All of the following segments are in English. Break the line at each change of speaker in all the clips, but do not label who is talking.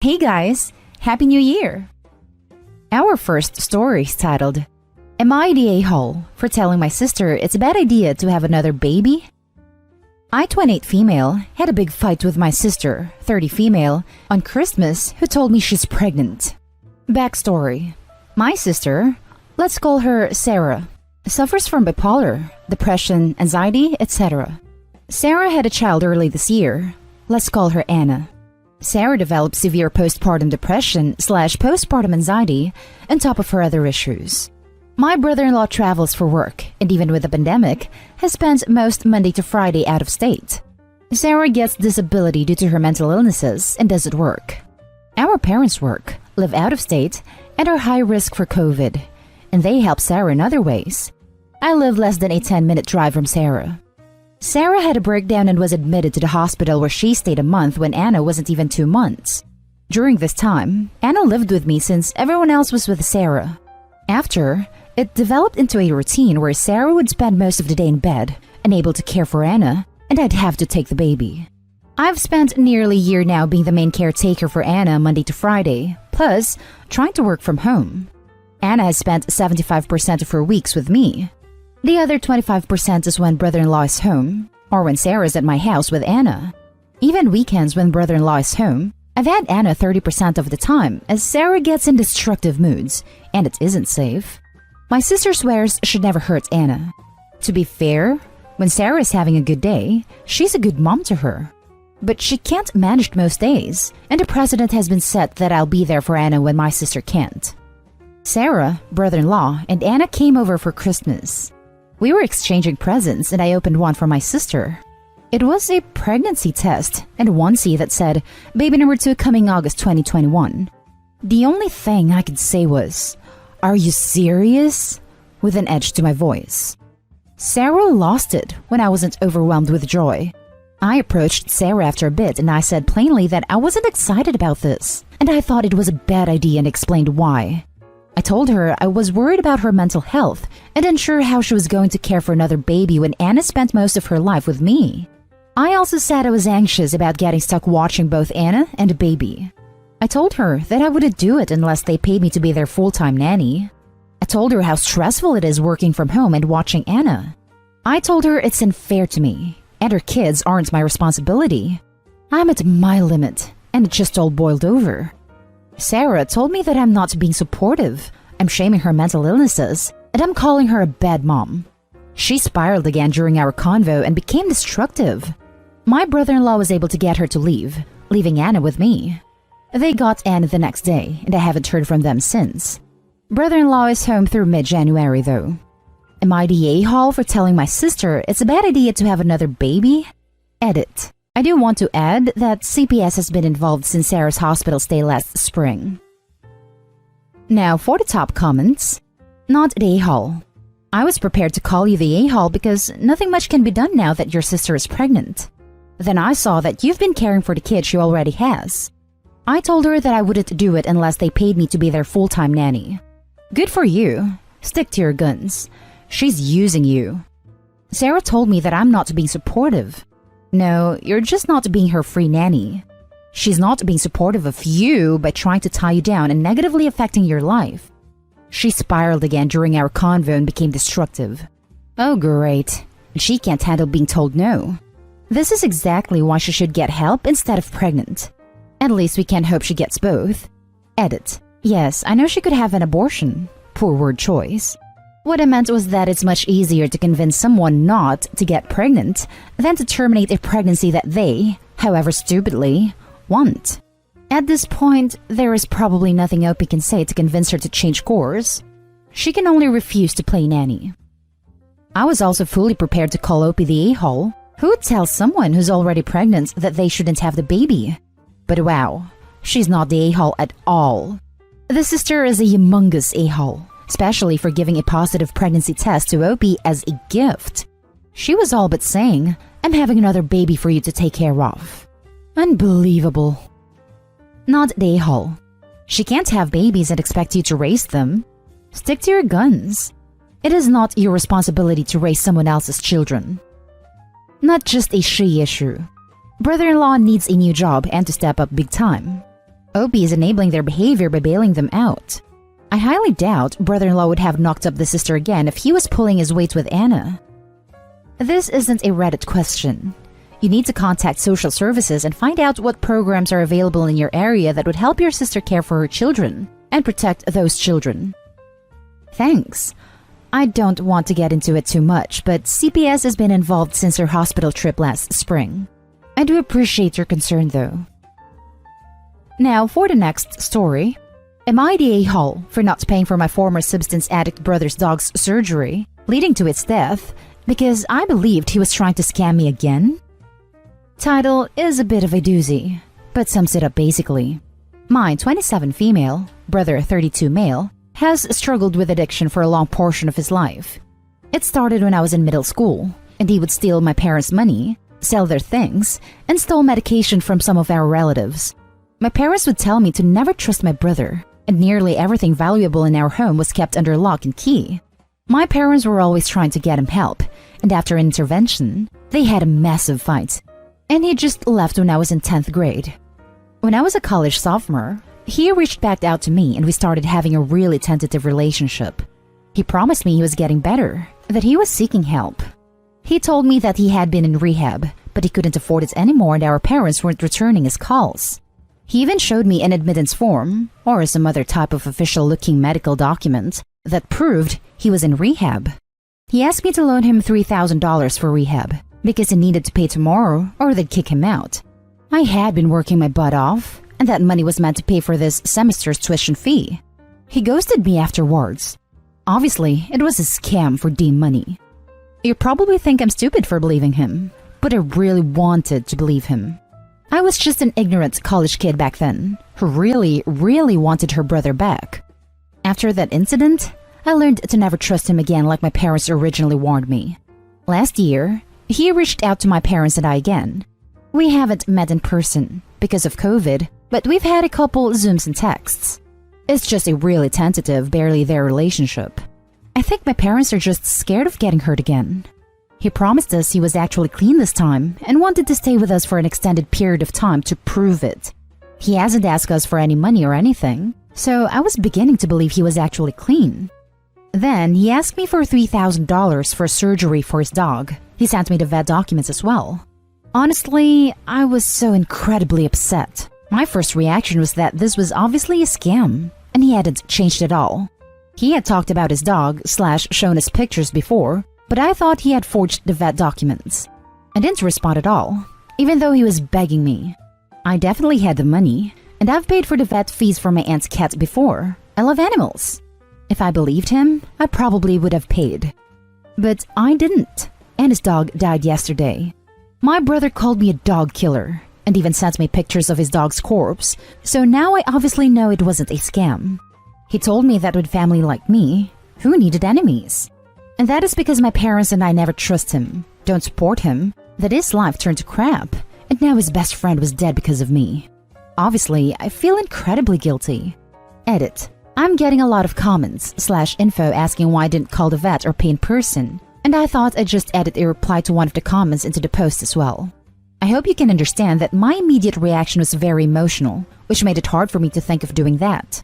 Hey guys, Happy New Year! Our first story is titled, Am I the A-hole for telling my sister it's a bad idea to have another baby? I, 28 female, had a big fight with my sister, 30 female, on Christmas who told me she's pregnant. Backstory. My sister, let's call her Sarah, suffers from bipolar, depression, anxiety, etc. Sarah had a child early this year. Let's call her Anna. Sarah developed severe postpartum depression/postpartum anxiety on top of her other issues. My brother-in-law travels for work, and even with the pandemic, has spent most Monday to Friday out of state. Sarah gets disability due to her mental illnesses and doesn't work. Our parents work, live out of state, and are high risk for COVID, and they help Sarah in other ways. I live less than a 10-minute drive from Sarah. Sarah had a breakdown and was admitted to the hospital where she stayed a month when Anna wasn't even 2 months. During this time, Anna lived with me since everyone else was with Sarah. After, it developed into a routine where Sarah would spend most of the day in bed, unable to care for Anna, and I'd have to take the baby. I've spent nearly a year now being the main caretaker for Anna Monday to Friday, plus trying to work from home. Anna has spent 75% of her weeks with me. The other 25% is when brother-in-law is home, or when Sarah's at my house with Anna. Even weekends when brother-in-law is home, I've had Anna 30% of the time as Sarah gets in destructive moods, and it isn't safe. My sister swears she'd never hurt Anna. To be fair, when Sarah is having a good day, she's a good mom to her. But she can't manage most days, and a precedent has been set that I'll be there for Anna when my sister can't. Sarah, brother-in-law, and Anna came over for Christmas. We were exchanging presents and I opened one for my sister. It was a pregnancy test and onesie that said, baby number 2 coming August 2021. The only thing I could say was, "Are you serious?" with an edge to my voice. Sarah lost it when I wasn't overwhelmed with joy. I approached Sarah after a bit and I said plainly that I wasn't excited about this and I thought it was a bad idea and explained why. I told her I was worried about her mental health and unsure how she was going to care for another baby when Anna spent most of her life with me. I also said I was anxious about getting stuck watching both Anna and the baby. I told her that I wouldn't do it unless they paid me to be their full-time nanny. I told her how stressful it is working from home and watching Anna. I told her it's unfair to me, and her kids aren't my responsibility. I'm at my limit, and it just all boiled over. Sarah told me that I'm not being supportive, I'm shaming her mental illnesses, and I'm calling her a bad mom. She spiraled again during our convo and became destructive. My brother-in-law was able to get her to leave, leaving Anna with me. They got Anna the next day, and I haven't heard from them since. Brother-in-law is home through mid-January though. Am I the a-hole for telling my sister it's a bad idea to have another baby? Edit. I do want to add that CPS has been involved since Sarah's hospital stay last spring. Now for the top comments. Not the a-hole. I was prepared to call you the a-hole because nothing much can be done now that your sister is pregnant. Then I saw that you've been caring for the kid she already has. I told her that I wouldn't do it unless they paid me to be their full-time nanny. Good for you. Stick to your guns. She's using you. Sarah told me that I'm not being supportive. No, you're just not being her free nanny. She's not being supportive of you by trying to tie you down and negatively affecting your life. She spiraled again during our convo and became destructive. Oh great, she can't handle being told no. This is exactly why she should get help instead of pregnant. At least we can hope she gets both. Edit. Yes, I know she could have an abortion. Poor word choice. What I meant was that it's much easier to convince someone not to get pregnant than to terminate a pregnancy that they, however stupidly, want. At this point, there is probably nothing Opie can say to convince her to change course. She can only refuse to play nanny. I was also fully prepared to call Opie the a-hole, who would tell someone who's already pregnant that they shouldn't have the baby. But wow, she's not the a-hole at all. The sister is a humongous a-hole, especially for giving a positive pregnancy test to Opie as a gift. She was all but saying, "I'm having another baby for you to take care of." Unbelievable. Not the a-hole. She can't have babies and expect you to raise them. Stick to your guns. It is not your responsibility to raise someone else's children. Not just a she issue. Brother-in-law needs a new job and to step up big time. OP is enabling their behavior by bailing them out. I highly doubt brother-in-law would have knocked up the sister again if he was pulling his weight with Anna. This isn't a Reddit question. You need to contact social services and find out what programs are available in your area that would help your sister care for her children and protect those children. Thanks. I don't want to get into it too much, but CPS has been involved since her hospital trip last spring. I do appreciate your concern though. Now for the next story. Am I the a-hole for not paying for my former substance addict brother's dog's surgery, leading to its death, because I believed he was trying to scam me again? Title is a bit of a doozy, but sums it up basically. My 27 female, brother 32 male, has struggled with addiction for a long portion of his life. It started when I was in middle school, and he would steal my parents' money, sell their things, and stole medication from some of our relatives. My parents would tell me to never trust my brother, and nearly everything valuable in our home was kept under lock and key. My parents were always trying to get him help, and after an intervention, they had a massive fight, and he just left when I was in 10th grade. When I was a college sophomore, he reached back out to me and we started having a really tentative relationship. He promised me he was getting better, that he was seeking help. He told me that he had been in rehab, but he couldn't afford it anymore and our parents weren't returning his calls. He even showed me an admittance form, or some other type of official-looking medical document, that proved he was in rehab. He asked me to loan him $3,000 for rehab, because he needed to pay tomorrow or they'd kick him out. I had been working my butt off, and that money was meant to pay for this semester's tuition fee. He ghosted me afterwards. Obviously, it was a scam for D money. You probably think I'm stupid for believing him, but I really wanted to believe him. I was just an ignorant college kid back then, who really wanted her brother back. After that incident, I learned to never trust him again like my parents originally warned me. Last year, he reached out to my parents and I again. We haven't met in person because of COVID, but we've had a couple Zooms and texts. It's just a really tentative, barely there relationship. I think my parents are just scared of getting hurt again. He promised us he was actually clean this time and wanted to stay with us for an extended period of time to prove it. He hasn't asked us for any money or anything, so I was beginning to believe he was actually clean. Then he asked me for $3,000 for surgery for his dog. He sent me the vet documents as well. Honestly, I was so incredibly upset. My first reaction was that this was obviously a scam, and he hadn't changed at all. He had talked about his dog / shown us pictures before, but I thought he had forged the vet documents. I didn't respond at all, even though he was begging me. I definitely had the money, and I've paid for the vet fees for my aunt's cat before. I love animals. If I believed him, I probably would have paid. But I didn't, and his dog died yesterday. My brother called me a dog killer, and even sent me pictures of his dog's corpse, so now I obviously know it wasn't a scam. He told me that with family like me, who needed enemies? And that is because my parents and I never trust him, don't support him, that his life turned to crap, and now his best friend was dead because of me. Obviously, I feel incredibly guilty. Edit. I'm getting a lot of comments / info asking why I didn't call the vet or pay in person, and I thought I'd just edit a reply to one of the comments into the post as well. I hope you can understand that my immediate reaction was very emotional, which made it hard for me to think of doing that.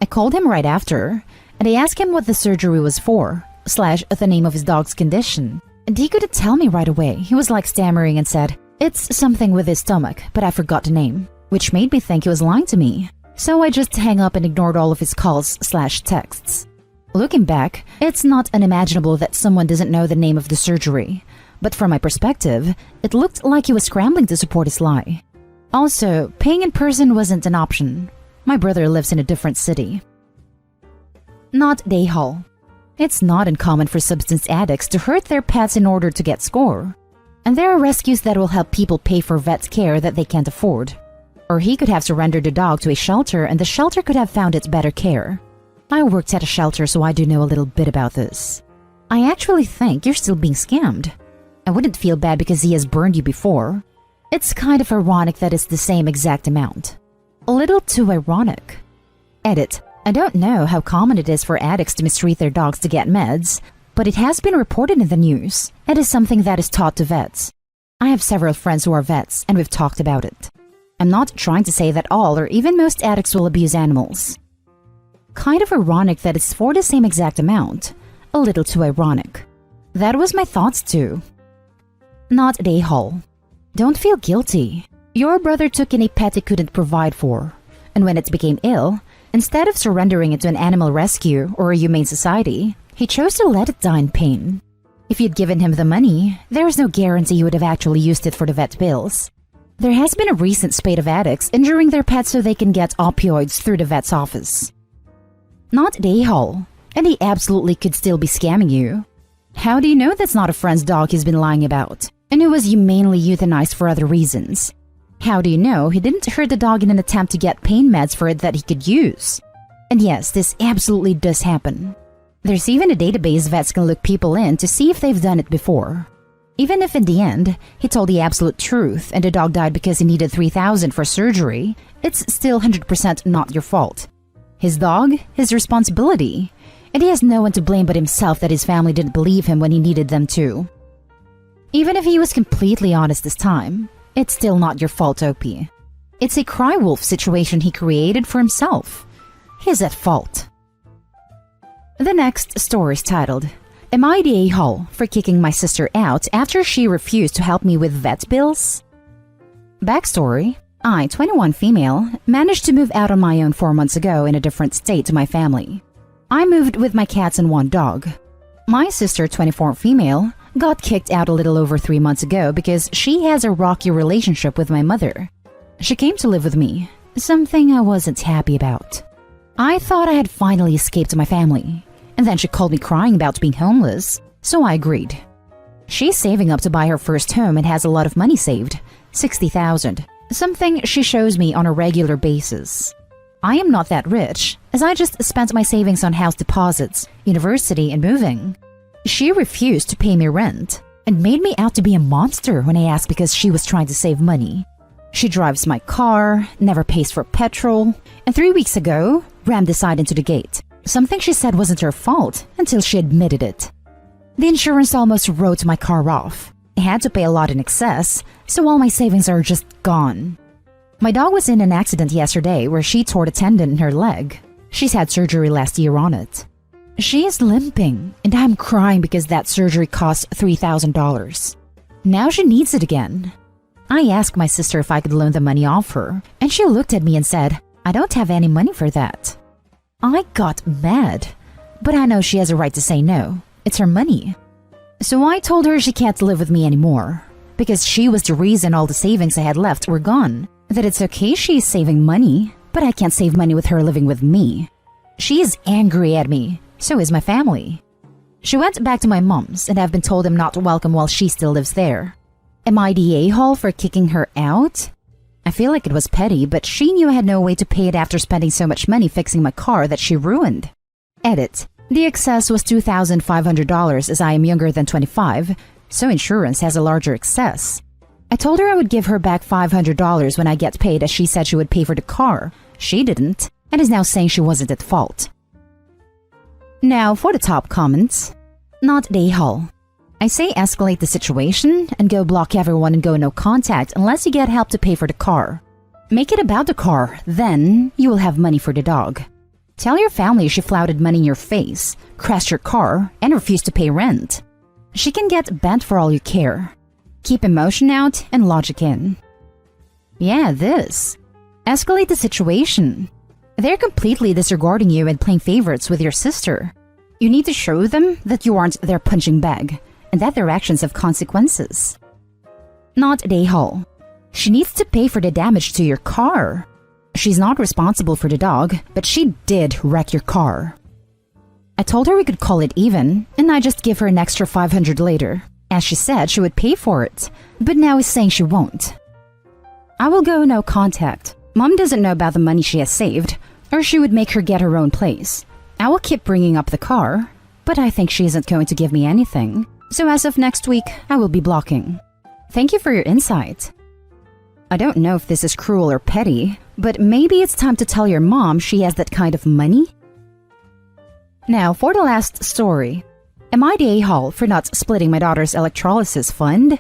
I called him right after, and I asked him what the surgery was for, / the name of his dog's condition, and he couldn't tell me right away. He was like stammering and said, "It's something with his stomach, but I forgot the name," which made me think he was lying to me. So I just hung up and ignored all of his calls / texts. Looking back, it's not unimaginable that someone doesn't know the name of the surgery, but from my perspective, it looked like he was scrambling to support his lie. Also, paying in person wasn't an option. My brother lives in a different city. Not day haul. It's not uncommon for substance addicts to hurt their pets in order to get score. And there are rescues that will help people pay for vet care that they can't afford. Or he could have surrendered the dog to a shelter and the shelter could have found it better care. I worked at a shelter, so I do know a little bit about this. I actually think you're still being scammed. I wouldn't feel bad because he has burned you before. It's kind of ironic that it's the same exact amount. A little too ironic. Edit. I don't know how common it is for addicts to mistreat their dogs to get meds, but it has been reported in the news. It is something that is taught to vets. I have several friends who are vets, and we've talked about it. I'm not trying to say that all or even most addicts will abuse animals. Kind of ironic that it's for the same exact amount. A little too ironic. That was my thoughts too. Not a hole. Don't feel guilty. Your brother took in a pet he couldn't provide for, and when it became ill, instead of surrendering it to an animal rescue or a humane society, he chose to let it die in pain. If you'd given him the money, there is no guarantee he would have actually used it for the vet bills. There has been a recent spate of addicts injuring their pets so they can get opioids through the vet's office. Not a hole, and he absolutely could still be scamming you. How do you know that's not a friend's dog he's been lying about, and who was humanely euthanized for other reasons? How do you know he didn't hurt the dog in an attempt to get pain meds for it that he could use? And yes, this absolutely does happen. There's even a database vets can look people in to see if they've done it before. Even if in the end, he told the absolute truth and the dog died because he needed $3,000 for surgery, it's still 100% not your fault. His dog, his responsibility. And he has no one to blame but himself that his family didn't believe him when he needed them to. Even if he was completely honest this time, it's still not your fault, OP. It's a cry wolf situation he created for himself. He's at fault. The next story is titled, Am I the a-hole for kicking my sister out after she refused to help me with vet bills? Backstory, I, 21 female, managed to move out on my own 4 months ago in a different state to my family. I moved with my cats and one dog. My sister, 24 female, got kicked out a little over 3 months ago because she has a rocky relationship with my mother. She came to live with me, something I wasn't happy about. I thought I had finally escaped my family, and then she called me crying about being homeless, so I agreed. She's saving up to buy her first home and has a lot of money saved, $60,000, something she shows me on a regular basis. I am not that rich, as I just spent my savings on house deposits, university, and moving. She refused to pay me rent and made me out to be a monster when I asked because she was trying to save money. She drives my car, never pays for petrol, and 3 weeks ago, rammed the side into the gate. Something she said wasn't her fault until she admitted it. The insurance almost wrote my car off. I had to pay a lot in excess, so all my savings are just gone. My dog was in an accident yesterday where she tore the tendon in her leg. She's had surgery last year on it. She is limping, and I'm crying because that surgery cost $3,000. Now she needs it again. I asked my sister if I could loan the money off her, and she looked at me and said, I don't have any money for that. I got mad, but I know she has a right to say no. It's her money. So I told her she can't live with me anymore, because she was the reason all the savings I had left were gone. That it's okay she's saving money, but I can't save money with her living with me. She is angry at me, so is my family. She went back to my mom's, and I've been told I'm not welcome while she still lives there. Am I the a-hole for kicking her out? I feel like it was petty, but she knew I had no way to pay it after spending so much money fixing my car that she ruined. Edit. The excess was $2,500 as I am younger than 25, so insurance has a larger excess. I told her I would give her back $500 when I get paid as she said she would pay for the car. She didn't, and is now saying she wasn't at fault. Now for the top comments. Not the a-hole. I say escalate the situation and go block everyone and go no contact unless you get help to pay for the car. Make it about the car, then you will have money for the dog. Tell your family she flouted money in your face, crashed your car, and refused to pay rent. She can get bent for all you care. Keep emotion out and logic in. Yeah, this. Escalate the situation. They're completely disregarding you and playing favorites with your sister. You need to show them that you aren't their punching bag, and that their actions have consequences. Not the a-hole. She needs to pay for the damage to your car. She's not responsible for the dog, but she did wreck your car. I told her we could call it even, and I just give her an extra $500 later, as she said she would pay for it, but now is saying she won't. I will go no contact. Mom doesn't know about the money she has saved, or she would make her get her own place. I will keep bringing up the car, but I think she isn't going to give me anything, so as of next week, I will be blocking. Thank you for your insight. I don't know if this is cruel or petty, but maybe it's time to tell your mom she has that kind of money? Now for the last story. Am I the a-hole for not splitting my daughter's electrolysis fund?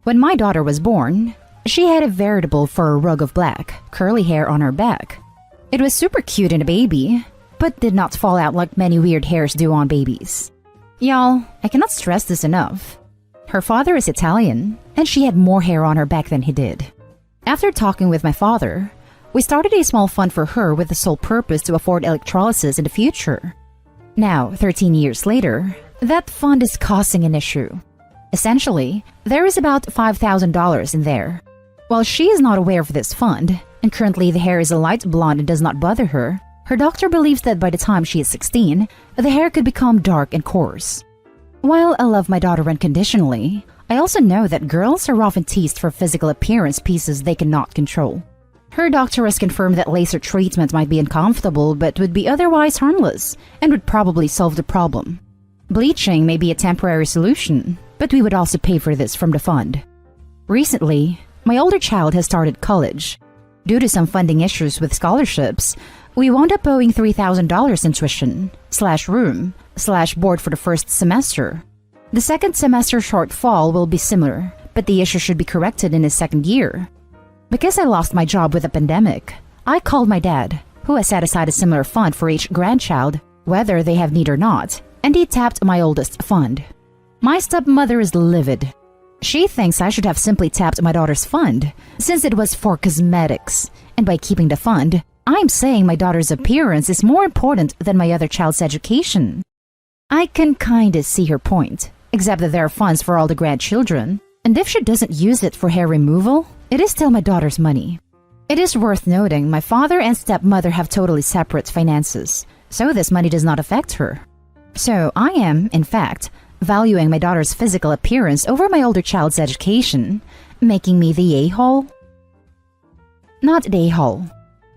When my daughter was born, She had a veritable fur rug of black, curly hair on her back. It was super cute in a baby, but did not fall out like many weird hairs do on babies. Y'all, I cannot stress this enough. Her father is Italian, and she had more hair on her back than he did. After talking with my father, we started a small fund for her with the sole purpose to afford electrolysis in the future. Now, 13 years later, that fund is causing an issue. Essentially, there is about $5,000 in there. While she is not aware of this fund, and currently the hair is a light blonde and does not bother her, her doctor believes that by the time she is 16, the hair could become dark and coarse. While I love my daughter unconditionally, I also know that girls are often teased for physical appearance pieces they cannot control. Her doctor has confirmed that laser treatment might be uncomfortable but would be otherwise harmless and would probably solve the problem. Bleaching may be a temporary solution, but we would also pay for this from the fund. Recently, my older child has started college. Due to some funding issues with scholarships, we wound up owing $3,000 in tuition, /room, /board for the first semester. The second semester shortfall will be similar, but the issue should be corrected in his second year. Because I lost my job with the pandemic, I called my dad, who has set aside a similar fund for each grandchild, whether they have need or not, and he tapped my oldest fund. My stepmother is livid. She thinks I should have simply tapped my daughter's fund, since it was for cosmetics, and by keeping the fund, I'm saying my daughter's appearance is more important than my other child's education. I can kinda see her point, except that there are funds for all the grandchildren, and if she doesn't use it for hair removal, it is still my daughter's money. It is worth noting my father and stepmother have totally separate finances, so this money does not affect her. So I am, in fact, valuing my daughter's physical appearance over my older child's education, making me the a-hole? Not the a-hole.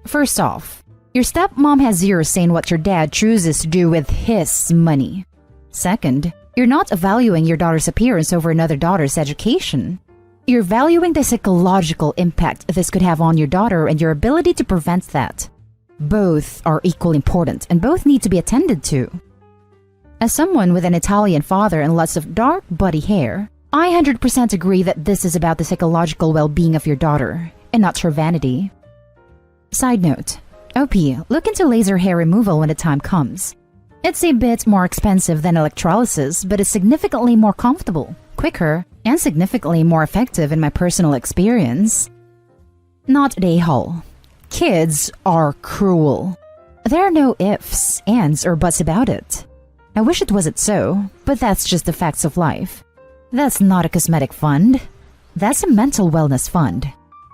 First off, your stepmom has zero say in what your dad chooses to do with his money. Second, you're not valuing your daughter's appearance over another daughter's education. You're valuing the psychological impact this could have on your daughter and your ability to prevent that. Both are equally important and both need to be attended to. As someone with an Italian father and lots of dark body hair, I 100% agree that this is about the psychological well-being of your daughter, and not her vanity. Side note, OP, look into laser hair removal when the time comes. It's a bit more expensive than electrolysis, but is significantly more comfortable, quicker, and significantly more effective in my personal experience. Not the a-hole. Kids are cruel. There are no ifs, ands, or buts about it. I wish it wasn't so, but that's just the facts of life. That's not a cosmetic fund. That's a mental wellness fund.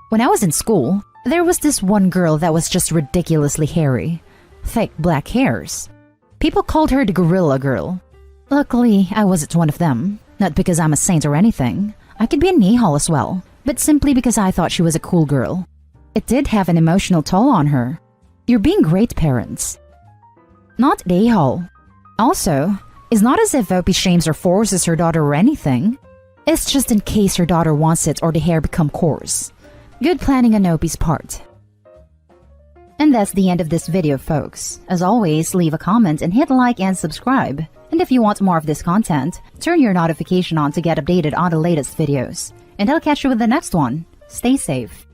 When I was in school, there was this one girl that was just ridiculously hairy. Thick black hairs. People called her the Gorilla Girl. Luckily, I wasn't one of them. Not because I'm a saint or anything. I could be a a-hole as well, but simply because I thought she was a cool girl. It did have an emotional toll on her. You're being great parents. Not the a-hole. Also, it's not as if Opie shames or forces her daughter or anything. It's just in case her daughter wants it or the hair become coarse. Good planning on Opie's part. And that's the end of this video, folks. As always, leave a comment and hit like and subscribe. And if you want more of this content, turn your notification on to get updated on the latest videos. And I'll catch you with the next one. Stay safe.